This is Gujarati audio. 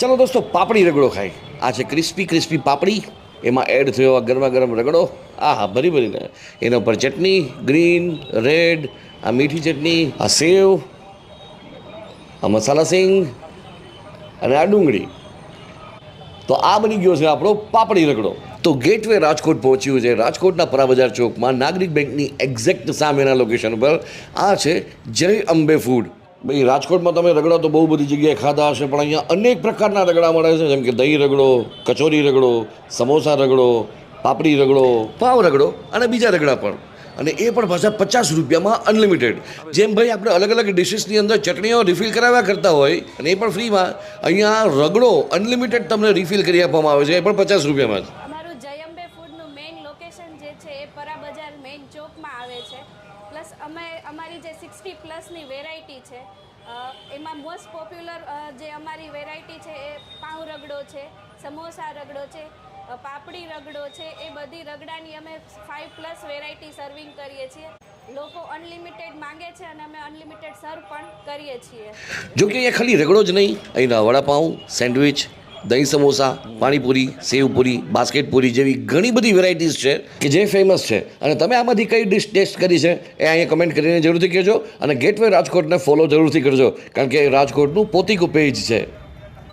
ચલો દોસ્તો, પાપડી રગડો ખાય. આ છે ક્રિસ્પી ક્રિસ્પી પાપડી. એમાં એડ થયો આ ગરમા ગરમ રગડો. હા, ભરી ભરીને એના ઉપર ચટણી, ગ્રીન, રેડ, આ મીઠી ચટણી, આ સેવ, આ મસાલા સિંગ અને આ ડુંગળી. તો આ બની ગયો છે આપણો પાપડી રગડો. તો ગેટવે રાજકોટ પહોંચ્યું છે. રાજકોટના પરા બજાર ચોકમાં નાગરિક બેંકની એક્ઝેક્ટ સામેના લોકેશન પર આ છે જય અંબે ફૂડ. ભાઈ, રાજકોટમાં તમે રગડા તો બહુ બધી જગ્યાએ ખાધા હશે, પણ અહીંયા અનેક પ્રકારના રગડા મળે છે, જેમ કે દહીં રગડો, કચોરી રગડો, સમોસા રગડો, પાપડી રગડો, પાવ રગડો અને બીજા રગડા પણ. અને એ પણ પાછા 50 રૂપિયામાં અનલિમિટેડ. જેમ ભાઈ આપણે અલગ અલગ ડિશિસની અંદર ચટણીઓ રિફિલ કરાવ્યા કરતા હોય અને એ પણ ફ્રીમાં, અહીંયા રગડો અનલિમિટેડ તમને રિફિલ કરી આપવામાં આવે છે, એ પણ 50 રૂપિયામાં જ. અમારું જય અંબે ફૂડનું મેઇન લોકેશન જે છે એ પરા બજાર મેઇન ચોકમાં આવે છે. પ્લસ અમે અમારી જે 60+ વેરાયટી છે, એમાં મોસ્ટ પોપ્યુલર જે અમારી વેરાયટી છે એ પાઉં રગડો છે, સમોસા રગડો છે, પાપડી રગડો છે. એ બધી રગડાની અમે 5+ વેરાયટી સર્વિંગ કરીએ છીએ. લોકો અનલિમિટેડ માંગે છે અને અમે અનલિમિટેડ સર્વ પણ કરીએ છીએ. જો કે અહીંયા ખાલી રગડો જ નહીં, અહીંના વડાપાઉં, સેન્ડવિચ, દહીં સમોસા, પાણીપુરી, સેવપુરી, બાસ્કેટપુરી જેવી ઘણી બધી વેરાયટીઝ છે કે જે ફેમસ છે. અને તમે આમાંથી કઈ ડિશ ટેસ્ટ કરી છે એ અહીંયા કમેન્ટ કરીને જરૂરથી કહેજો. અને ગેટવે રાજકોટને ફોલો જરૂરથી કરજો, કારણ કે રાજકોટનું પોતીકું પેજ છે.